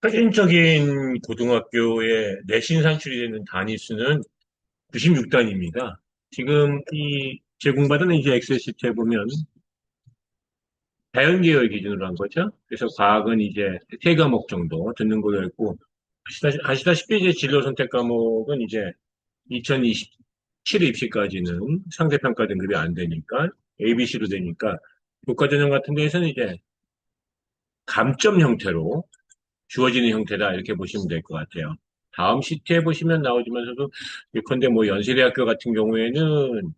평균적인 고등학교의 내신 산출이 되는 단위 수는 96단입니다. 지금 이 제공받은 이제 엑셀 시트에 보면 자연계열 기준으로 한 거죠. 그래서 과학은 이제 세 과목 정도 듣는 걸로 했고, 아시다시피 이제 진로 선택 과목은 이제 2027 입시까지는 상대평가 등급이 안 되니까 ABC로 되니까 교과전형 같은 데에서는 이제 감점 형태로 주어지는 형태다 이렇게 보시면 될 것 같아요. 다음 시트에 보시면 나오지만서도 예컨대 뭐 연세대학교 같은 경우에는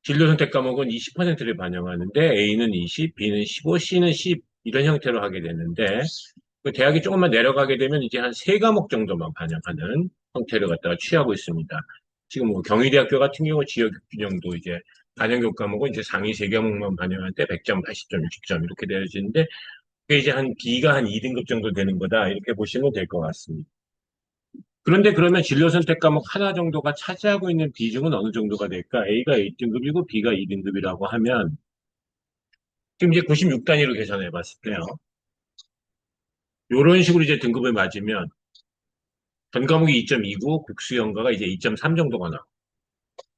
진로 선택 과목은 20%를 반영하는데 A는 20, B는 15, C는 10 이런 형태로 하게 되는데 그 대학이 조금만 내려가게 되면 이제 한 세 과목 정도만 반영하는 형태를 갖다가 취하고 있습니다. 지금 뭐 경희대학교 같은 경우 지역 균형도 이제 반영 교과목은 이제 상위 세 과목만 반영할 때 100점, 80점, 60점 이렇게 되어지는데 그게 이제 한 B가 한 2등급 정도 되는 거다 이렇게 보시면 될 것 같습니다. 그런데 그러면 진로 선택 과목 하나 정도가 차지하고 있는 비중은 어느 정도가 될까? A가 1등급이고 B가 2등급이라고 하면 지금 이제 96단위로 계산해 봤을 때요. 이런 식으로 이제 등급을 맞으면 전 과목이 2.2고 국수연가가 이제 2.3 정도가 나와.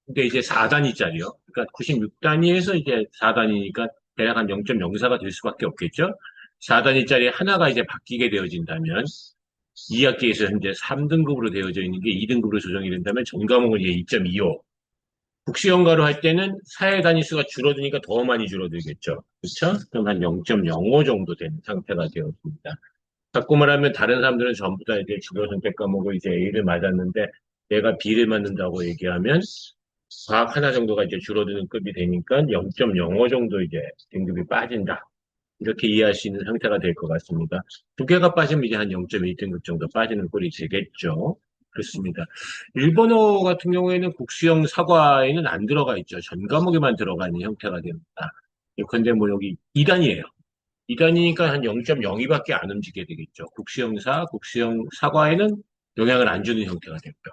근데 이제 4단위짜리요. 그러니까 96단위에서 이제 4단위니까 대략 한 0.04가 될 수밖에 없겠죠. 4단위짜리 하나가 이제 바뀌게 되어진다면 2학기에서 현재 3등급으로 되어져 있는 게 2등급으로 조정이 된다면 전 과목은 이제 2.25. 국수연가로 할 때는 사회 단위수가 줄어드니까 더 많이 줄어들겠죠. 그렇죠? 그럼 한 0.05 정도 되는 상태가 되었습니다. 자꾸 말하면 다른 사람들은 전부 다 이제 주요 선택 과목을 이제 A를 맞았는데 내가 B를 맞는다고 얘기하면 과학 하나 정도가 이제 줄어드는 급이 되니까 0.05 정도 이제 등급이 빠진다. 이렇게 이해할 수 있는 상태가 될 것 같습니다. 두 개가 빠지면 이제 한 0.1등급 정도 빠지는 꼴이 되겠죠. 그렇습니다. 일본어 같은 경우에는 국수형 사과에는 안 들어가 있죠. 전 과목에만 들어가 있는 형태가 됩니다. 예컨대 뭐 여기 2단이에요. 2단이니까 한 0.02밖에 안 움직이게 되겠죠. 국수형사, 국수형 사과에는 영향을 안 주는 형태가 됩니다.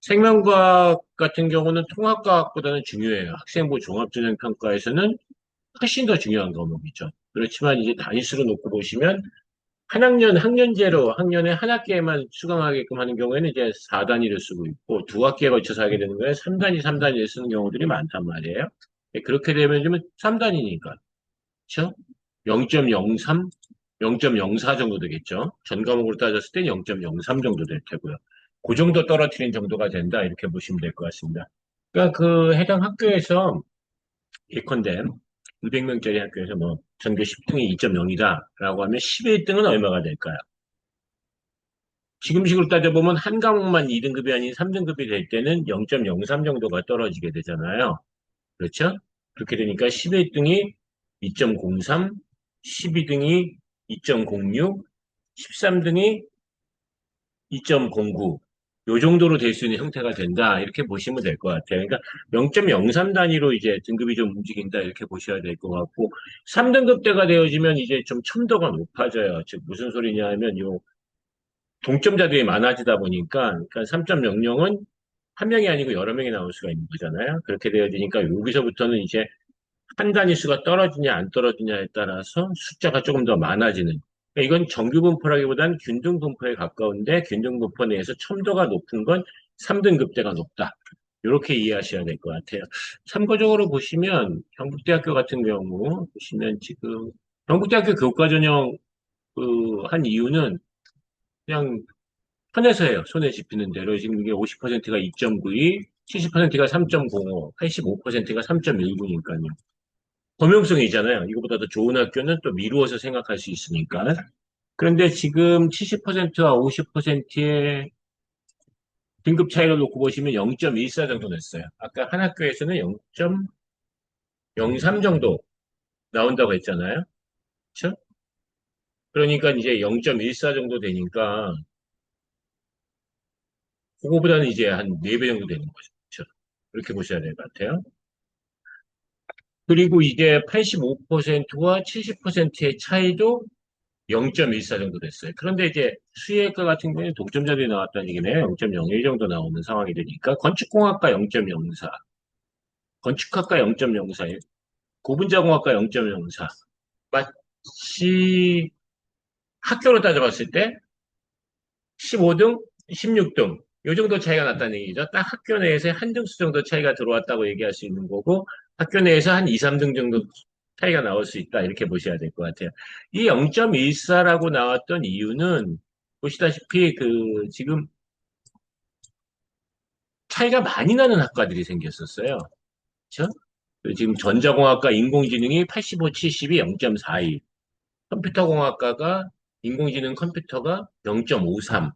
생명과학 같은 경우는 통합과학보다는 중요해요. 학생부 종합전형평가에서는 훨씬 더 중요한 과목이죠. 그렇지만 이제 단위수로 놓고 보시면 한 학년, 학년제로 학년에 한 학기에만 수강하게끔 하는 경우에는 이제 4단위를 쓰고 있고 두 학기에 걸쳐서 하게 되는 거에 3단위, 3단위를 쓰는 경우들이 많단 말이에요. 그렇게 되면 좀 3단위니까. 그렇죠? 0.03, 0.04 정도 되겠죠. 전 과목으로 따졌을 때 0.03 정도 될 테고요. 그 정도 떨어뜨린 정도가 된다. 이렇게 보시면 될 것 같습니다. 그러니까 그 해당 학교에서 예컨대 200명짜리 학교에서 뭐 전교 10등이 2.0이다라고 하면 11등은 얼마가 될까요? 지금식으로 따져보면 한 과목만 2등급이 아닌 3등급이 될 때는 0.03 정도가 떨어지게 되잖아요. 그렇죠? 그렇게 되니까 11등이 2.03, 12등이 2.06, 13등이 2.09. 요 정도로 될 수 있는 형태가 된다. 이렇게 보시면 될 것 같아요. 그러니까 0.03 단위로 이제 등급이 좀 움직인다. 이렇게 보셔야 될 것 같고, 3등급대가 되어지면 이제 좀 첨도가 높아져요. 즉, 무슨 소리냐 하면 요 동점자들이 많아지다 보니까, 그러니까 3.00은 한 명이 아니고 여러 명이 나올 수가 있는 거잖아요. 그렇게 되어지니까 여기서부터는 이제 한 단위수가 떨어지냐 안 떨어지냐에 따라서 숫자가 조금 더 많아지는. 그러니까 이건 정규 분포라기보다는 균등 분포에 가까운데 균등 분포 내에서 첨도가 높은 건 3등급대가 높다. 이렇게 이해하셔야 될 것 같아요. 참고적으로 보시면 경북대학교 같은 경우 보시면 지금 경북대학교 교과전형 한 이유는 그냥 편해서 해요. 손에 집히는 대로 지금 이게 50%가 2.92, 70%가 3.05, 85%가 3.19니까요. 범용성이 있잖아요. 이거보다 더 좋은 학교는 또 미루어서 생각할 수 있으니까. 그런데 지금 70%와 50%의 등급 차이를 놓고 보시면 0.14 정도 냈어요. 아까 한 학교에서는 0.03 정도 나온다고 했잖아요. 그렇죠? 그러니까 이제 0.14 정도 되니까 그거보다는 이제 한 4배 정도 되는 거죠. 그렇죠? 그렇게 보셔야 될 것 같아요. 그리고 이게 85%와 70%의 차이도 0.14 정도 됐어요. 그런데 이제 수의학과 같은 경우에 동점자들이 나왔다는 얘기네요. 0.01 정도 나오는 상황이 되니까 건축공학과 0.04, 건축학과 0.04, 고분자공학과 0.04. 마치 학교로 따져봤을 때 15등, 16등, 요 정도 차이가 났다는 얘기죠. 딱 학교 내에서 한 등수 정도 차이가 들어왔다고 얘기할 수 있는 거고, 학교 내에서 한 2, 3등 정도 차이가 나올 수 있다. 이렇게 보셔야 될 것 같아요. 이 0.14라고 나왔던 이유는 보시다시피 지금 차이가 많이 나는 학과들이 생겼었어요. 그렇죠? 지금 전자공학과 인공지능이 85, 70이 0.42, 컴퓨터공학과가 인공지능 컴퓨터가 0.53,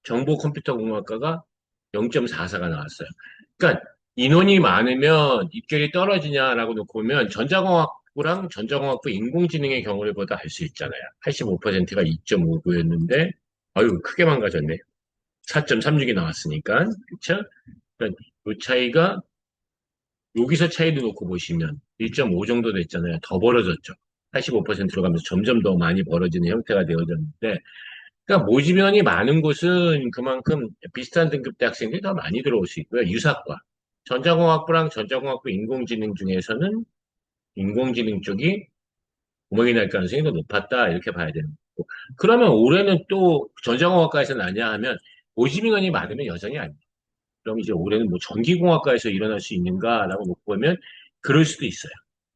정보컴퓨터공학과가 0.44가 나왔어요. 그러니까 인원이 많으면 입결이 떨어지냐라고 놓고 보면 전자공학부랑 전자공학부 인공지능의 경우를 보다 알 수 있잖아요. 85%가 2.59였는데 아유 크게 망가졌네. 4.36이 나왔으니까 그렇죠? 그러니까 이 차이가 여기서 차이도 놓고 보시면 1.5 정도 됐잖아요. 더 벌어졌죠. 85%로 가면서 점점 더 많이 벌어지는 형태가 되어졌는데 그러니까 모집인원이 많은 곳은 그만큼 비슷한 등급대 학생들이 더 많이 들어올 수 있고요. 유사과. 전자공학부랑 전자공학부 인공지능 중에서는 인공지능 쪽이 구멍이 날 가능성이 더 높았다. 이렇게 봐야 되는 거고. 그러면 올해는 또 전자공학과에서 나냐 하면 모집인원이 많으면 여전히 아닙니다. 그럼 이제 올해는 뭐 전기공학과에서 일어날 수 있는가라고 놓고 보면 그럴 수도 있어요.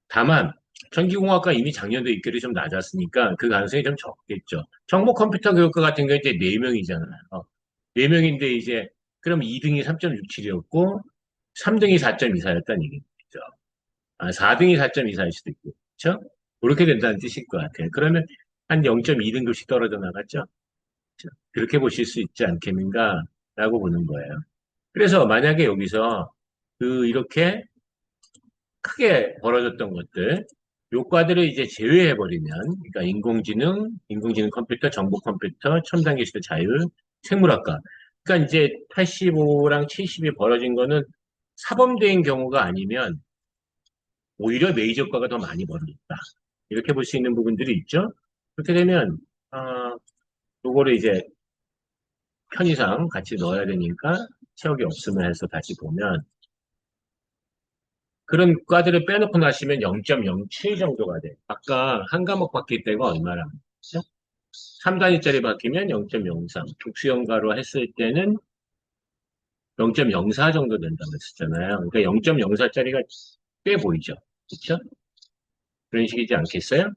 다만 전기공학과 이미 작년도 입결이 좀 낮았으니까 그 가능성이 좀 적겠죠. 정보컴퓨터 교육과 같은 경우에 이제 4명이잖아요. 4명인데 이제 그럼 2등이 3.67이었고 3등이 4.24였다는 얘기죠. 4등이 4.24일 수도 있고. 그렇죠? 그렇게 된다는 뜻일 것 같아요. 그러면 한 0.2등급씩 떨어져 나갔죠. 그렇죠? 그렇게 보실 수 있지 않겠는가라고 보는 거예요. 그래서 만약에 여기서 이렇게 크게 벌어졌던 것들, 요과들을 이제 제외해버리면, 그러니까 인공지능 컴퓨터, 정보 컴퓨터, 첨단 기술의 자율, 생물학과. 그러니까 이제 85랑 70이 벌어진 거는 사범대인 경우가 아니면 오히려 메이저과가 더 많이 벌어졌다. 이렇게 볼 수 있는 부분들이 있죠. 그렇게 되면, 요거를 이제 편의상 같이 넣어야 되니까 체육이 없으면 해서 다시 보면, 그런 과들을 빼놓고 나시면 0.07 정도가 돼. 아까 한 과목 바뀔 때가 얼마나? 3단위짜리 바뀌면 0.03. 국수연가로 했을 때는 0.04 정도 된다고 했었잖아요. 그러니까 0.04짜리가 꽤 보이죠. 그렇죠? 그런 식이지 않겠어요?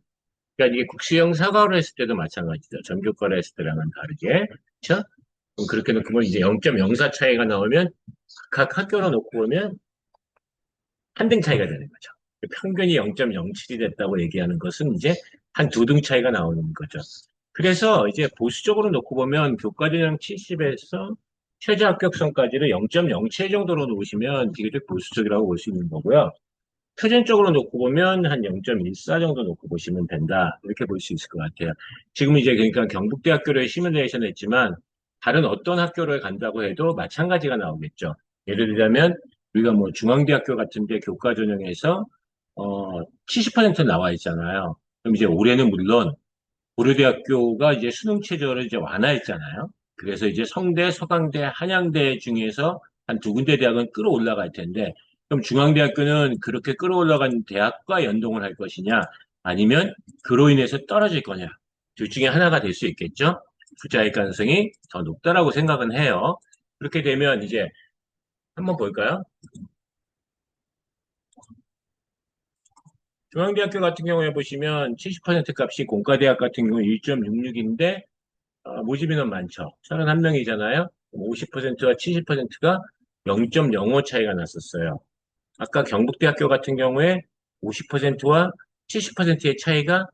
그러니까 이게 국수형 사과로 했을 때도 마찬가지죠. 전교과로 했을 때랑은 다르게. 그렇죠? 그럼 그렇게 놓고 이제 0.04 차이가 나오면 각 학교로 놓고 보면 한 등 차이가 되는 거죠. 평균이 0.07이 됐다고 얘기하는 것은 이제 한 두 등 차이가 나오는 거죠. 그래서 이제 보수적으로 놓고 보면 교과대장 70에서 최저 합격선까지를 0.07 정도로 놓으시면 비교적 보수적이라고 볼 수 있는 거고요. 표준적으로 놓고 보면 한 0.14 정도 놓고 보시면 된다. 이렇게 볼 수 있을 것 같아요. 지금 이제 그러니까 경북대학교를 시뮬레이션 했지만 다른 어떤 학교를 간다고 해도 마찬가지가 나오겠죠. 예를 들자면 우리가 뭐 중앙대학교 같은 데 교과 전형에서 70% 나와 있잖아요. 그럼 이제 올해는 물론 고려대학교가 이제 수능 체제를 이제 완화했잖아요. 그래서 이제 성대, 서강대, 한양대 중에서 한 두 군데 대학은 끌어올라갈 텐데, 그럼 중앙대학교는 그렇게 끌어올라간 대학과 연동을 할 것이냐, 아니면 그로 인해서 떨어질 거냐, 둘 중에 하나가 될 수 있겠죠? 후자일 가능성이 더 높다라고 생각은 해요. 그렇게 되면 이제 한번 볼까요? 중앙대학교 같은 경우에 보시면 70% 값이 공과대학 같은 경우 1.66인데 모집 인원 많죠. 31명이잖아요. 50%와 70%가 0.05 차이가 났었어요. 아까 경북대학교 같은 경우에 50%와 70%의 차이가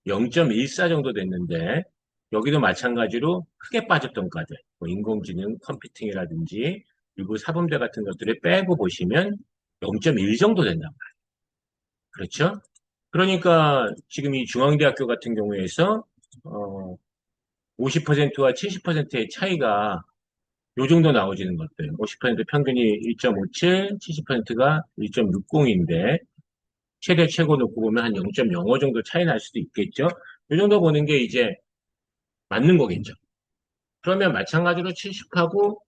0.14 정도 됐는데 여기도 마찬가지로 크게 빠졌던 과들, 뭐 인공지능, 컴퓨팅이라든지 그리고 사범대 같은 것들을 빼고 보시면 0.1 정도 된단 말이에요. 그렇죠? 그러니까 지금 이 중앙대학교 같은 경우에서 50%와 70%의 차이가 요 정도 나오지는 것들. 50% 평균이 1.57, 70%가 1.60인데 최대 최고 놓고 보면 한 0.05 정도 차이 날 수도 있겠죠. 이 정도 보는 게 이제 맞는 거겠죠. 그러면 마찬가지로 70하고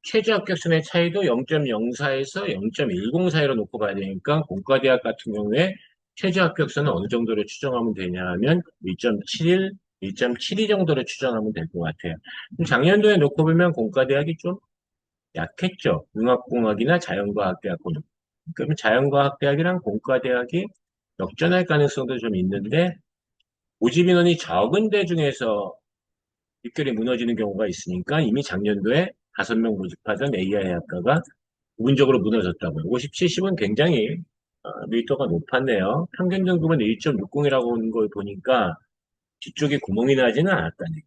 최저 합격선의 차이도 0.04에서 0.10 사이로 놓고 봐야 되니까 공과대학 같은 경우에 최저 합격선은 어느 정도로 추정하면 되냐 하면 1.71, 2.72 정도로 추정하면 될 것 같아요. 그럼 작년도에 놓고 보면 공과대학이 좀 약했죠. 융합공학이나 자연과학대학군. 그러면 자연과학대학이랑 공과대학이 역전할 가능성도 좀 있는데 모집 인원이 적은 데 중에서 입결이 무너지는 경우가 있으니까 이미 작년도에 5명 모집하던 AI 학과가 부분적으로 무너졌다고요. 50, 70은 굉장히 밀도가 높았네요. 평균 등급은 1.60이라고 하는 걸 보니까 뒤쪽에 구멍이 나지는 않았다는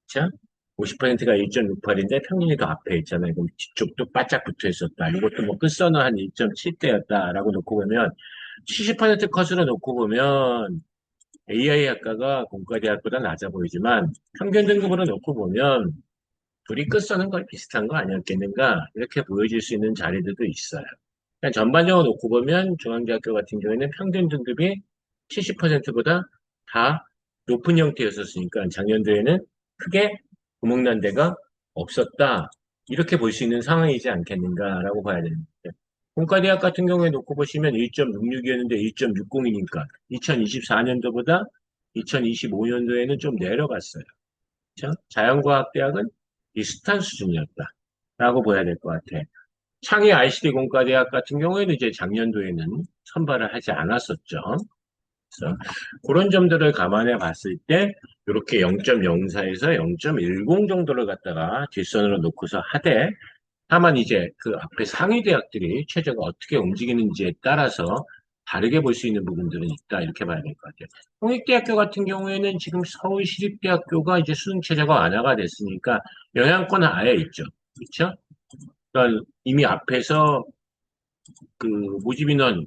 얘기죠. 50%가 1.68인데 평균이 더 앞에 있잖아요. 그럼 뒤쪽도 바짝 붙어 있었다. 이것도 뭐 끝선은 한 1.7대였다라고 놓고 보면 70% 컷으로 놓고 보면 AI 학과가 공과대학보다 낮아 보이지만 평균 등급으로 놓고 보면 둘이 끝서는 거의 비슷한 거 아니었겠는가 이렇게 보여질 수 있는 자리들도 있어요. 그냥 전반적으로 놓고 보면 중앙대학교 같은 경우에는 평균 등급이 70%보다 다 높은 형태였었으니까 작년도에는 크게 구멍난 데가 없었다. 이렇게 볼 수 있는 상황이지 않겠는가라고 봐야 되는데 공과대학 같은 경우에 놓고 보시면 1.66이었는데 1.60이니까 2024년도보다 2025년도에는 좀 내려갔어요. 그렇죠? 자연과학대학은 비슷한 수준이었다라고 봐야 될 것 같아. 창의 ICT 공과대학 같은 경우에는 이제 작년도에는 선발을 하지 않았었죠. 그래서 그런 점들을 감안해 봤을 때 이렇게 0.04에서 0.10 정도를 갖다가 뒷선으로 놓고서 하되 다만 이제 그 앞에 상위 대학들이 최저가 어떻게 움직이는지에 따라서 다르게 볼 수 있는 부분들은 있다 이렇게 봐야 될 것 같아요. 공익대학교 같은 경우에는 지금 서울시립대학교가 이제 수능 체제가 완화가 됐으니까 영향권은 아예 있죠. 그렇죠? 그러니까 이미 앞에서 그 모집 인원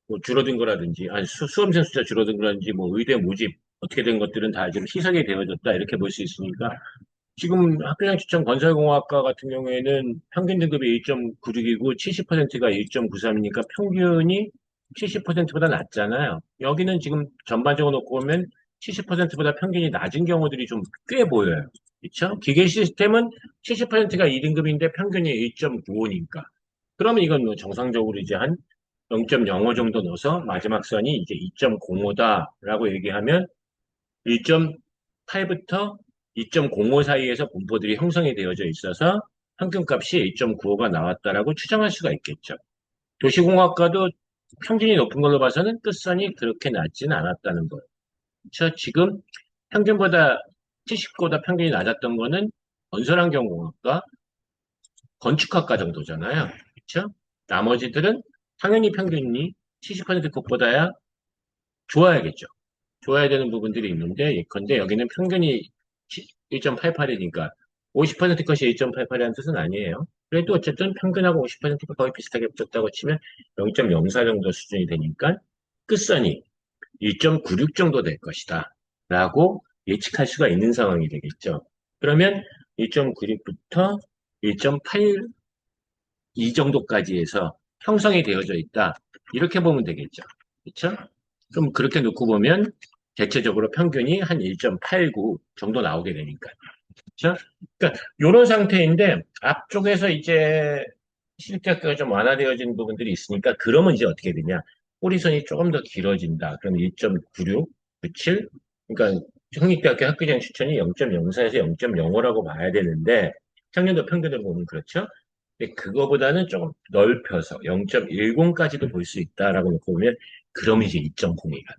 뭐 줄어든 거라든지 아니 수험생 숫자 줄어든 거라든지 뭐 의대 모집 어떻게 된 것들은 다 지금 희석이 되어졌다 이렇게 볼 수 있으니까 지금 학교장 추천 건설공학과 같은 경우에는 평균 등급이 1.96이고 70%가 1.93이니까 평균이 70%보다 낮잖아요. 여기는 지금 전반적으로 놓고 보면 70%보다 평균이 낮은 경우들이 좀 꽤 보여요. 그렇죠? 기계 시스템은 70%가 2등급인데 평균이 1.95니까. 그러면 이건 뭐 정상적으로 이제 한 0.05 정도 넣어서 마지막 선이 이제 2.05다라고 얘기하면 1.8부터 2.05 사이에서 분포들이 형성이 되어져 있어서 평균값이 1.95가 나왔다라고 추정할 수가 있겠죠. 도시공학과도 평균이 높은 걸로 봐서는 끝선이 그렇게 낮지는 않았다는 거예요. 그렇죠? 지금 평균보다 70보다 평균이 낮았던 거는 건설환경공학과, 건축학과 정도잖아요. 그렇죠? 나머지들은 당연히 평균이 70% 것보다야 좋아야겠죠. 좋아야 되는 부분들이 있는데, 예컨대 여기는 평균이 1.88이니까 50% 컷이 1.88이라는 뜻은 아니에요. 그래도 어쨌든 평균하고 50%가 거의 비슷하게 붙었다고 치면 0.04 정도 수준이 되니까 끝선이 1.96 정도 될 것이다. 라고 예측할 수가 있는 상황이 되겠죠. 그러면 1.96부터 1.82 정도까지 해서 형성이 되어져 있다. 이렇게 보면 되겠죠. 그렇죠? 그럼 그렇게 놓고 보면 대체적으로 평균이 한 1.89 정도 나오게 되니까. 그렇죠? 그러니까 이런 상태인데 앞쪽에서 이제 실제학교가 좀 완화되어진 부분들이 있으니까 그러면 이제 어떻게 되냐? 꼬리선이 조금 더 길어진다. 그럼 1.96, 97? 그러니까 국립대학교 학교장 추천이 0.04에서 0.05라고 봐야 되는데 작년도 평균을 보면 그렇죠? 근데 그거보다는 조금 넓혀서 0.10까지도 볼 수 있다라고 놓고 보면 그럼 이제 2.02가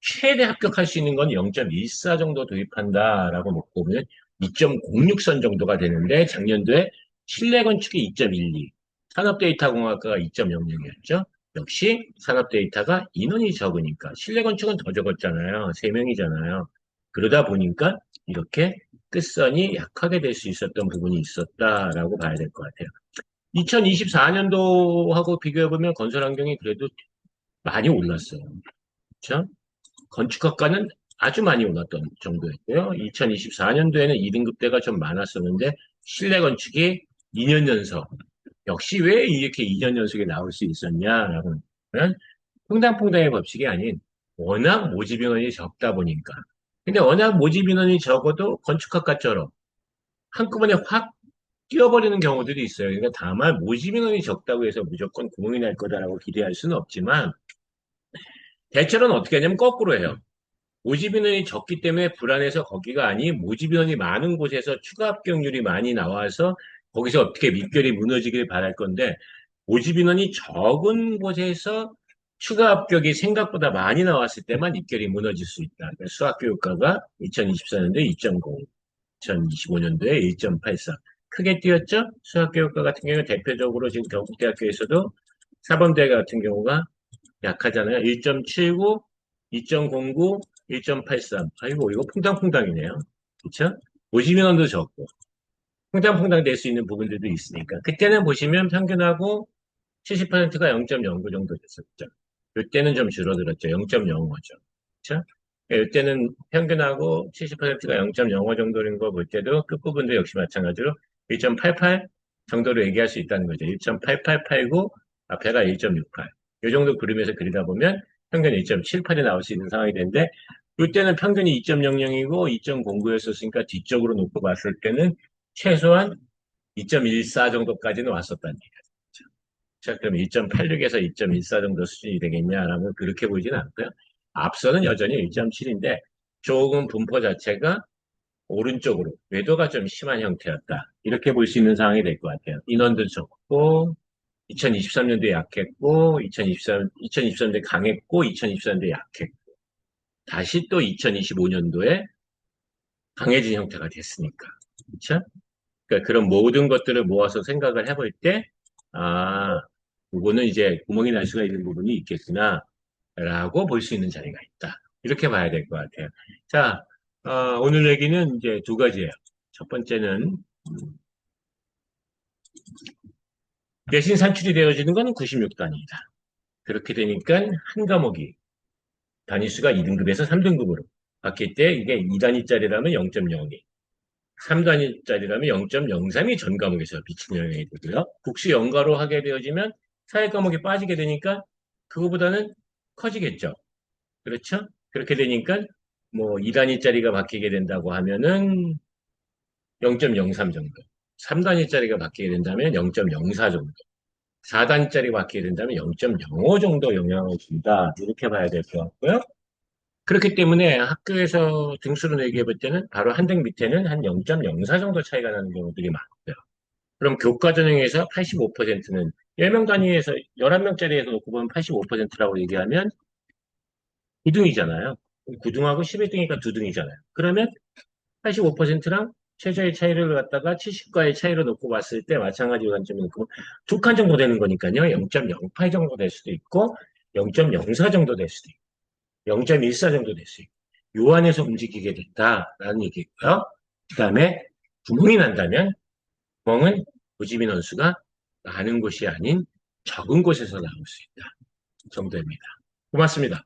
최대 합격할 수 있는 건 0.14 정도 도입한다라고 놓고 보면 2.06선 정도가 되는데 작년도에 실내 건축이 2.12, 산업데이터공학과가 2.00이었죠. 역시 산업데이터가 인원이 적으니까 실내 건축은 더 적었잖아요. 3명이잖아요. 그러다 보니까 이렇게 끝선이 약하게 될 수 있었던 부분이 있었다라고 봐야 될 것 같아요. 2024년도하고 비교해보면 건설 환경이 그래도 많이 올랐어요. 그렇죠? 건축학과는 아주 많이 올랐던 정도였고요. 2024년도에는 2등급대가 좀 많았었는데 실내 건축이 2년 연속. 역시 왜 이렇게 2년 연속에 나올 수 있었냐라고 하면 퐁당퐁당의 법칙이 아닌 워낙 모집 인원이 적다 보니까. 근데 워낙 모집 인원이 적어도 건축학과처럼 한꺼번에 확 뛰어버리는 경우들이 있어요. 그러니까 다만 모집 인원이 적다고 해서 무조건 구멍이 날 거다라고 기대할 수는 없지만 대체로는 어떻게 하냐면 거꾸로 해요. 모집 인원이 적기 때문에 불안해서 거기가 아닌 모집 인원이 많은 곳에서 추가 합격률이 많이 나와서 거기서 어떻게 밑결이 무너지길 바랄 건데 모집 인원이 적은 곳에서 추가 합격이 생각보다 많이 나왔을 때만 입결이 무너질 수 있다. 그러니까 수학교육과가 2024년도에 2.0, 2025년도에 1.83. 크게 뛰었죠? 수학교육과 같은 경우는 대표적으로 지금 경북대학교에서도 사범대 같은 경우가 약하잖아요. 1.79, 2.09, 1.83. 아이고, 이거 퐁당퐁당이네요. 그쵸? 모집 인원도 적고, 퐁당퐁당 될 수 있는 부분들도 있으니까. 그때는 보시면 평균하고 70%가 0.09 정도 됐었죠. 이때는 좀 줄어들었죠. 0.05죠. 그쵸? 이때는 평균하고 70%가 0.05 정도인 거 볼 때도 끝부분도 역시 마찬가지로 1.88 정도로 얘기할 수 있다는 거죠. 1.8889, 앞에가 1.68. 이 정도 그림에서 그리다 보면 평균 1.78이 나올 수 있는 상황이 되는데 이때는 평균이 2.00이고 2.09였었으니까 뒤쪽으로 놓고 봤을 때는 최소한 2.14 정도까지는 왔었다는 얘기죠. 자, 그럼 1.86에서 2.14 정도 수준이 되겠냐라면 그렇게 보이진 않고요. 앞서는 여전히 1.7인데 조금 분포 자체가 오른쪽으로 외도가 좀 심한 형태였다. 이렇게 볼 수 있는 상황이 될 것 같아요. 인원도 적고 2023년도에 약했고 2023년도에 강했고 2024년도에 약했고 다시 또 2025년도에 강해진 형태가 됐으니까. 그렇죠? 그러니까 그런 모든 것들을 모아서 생각을 해볼 때, 아, 이거는 이제 구멍이 날 수가 있는 부분이 있겠구나, 라고 볼 수 있는 자리가 있다. 이렇게 봐야 될 것 같아요. 자, 오늘 얘기는 이제 두 가지예요. 첫 번째는, 내신 산출이 되어지는 건 96단위이다. 그렇게 되니까 한 과목이 단위수가 2등급에서 3등급으로 바뀔 때 이게 2단위짜리라면 0.02, 3단위짜리라면 0.03이 전 과목에서 미치는 영향이 되고요. 국시 연가로 하게 되어지면 사회 과목이 빠지게 되니까 그거보다는 커지겠죠. 그렇죠? 그렇게 되니까 뭐 2단위짜리가 바뀌게 된다고 하면은 0.03 정도, 3단위짜리가 바뀌게 된다면 0.04 정도, 4단위짜리가 바뀌게 된다면 0.05 정도 영향을 준다. 이렇게 봐야 될 것 같고요. 그렇기 때문에 학교에서 등수를 내게 볼 때는 바로 한 등 밑에는 한 0.04 정도 차이가 나는 경우들이 많고요. 그럼 교과 전형에서 85%는 10명 단위에서 11명짜리에서 놓고 보면 85%라고 얘기하면 9등이잖아요. 9등하고 11등이니까 2등이잖아요. 그러면 85%랑 최저의 차이를 갖다가 70과의 차이로 놓고 봤을 때 마찬가지 관점이 있고 두 칸 정도 되는 거니까요. 0.08 정도 될 수도 있고 0.04 정도 될 수도 있고 0.14 정도 될 수 있고 요 안에서 움직이게 된다라는 얘기고요. 그 다음에 구멍이 난다면 구멍은 무지민 원수가 많은 곳이 아닌 적은 곳에서 나올 수 있다 정도입니다. 고맙습니다.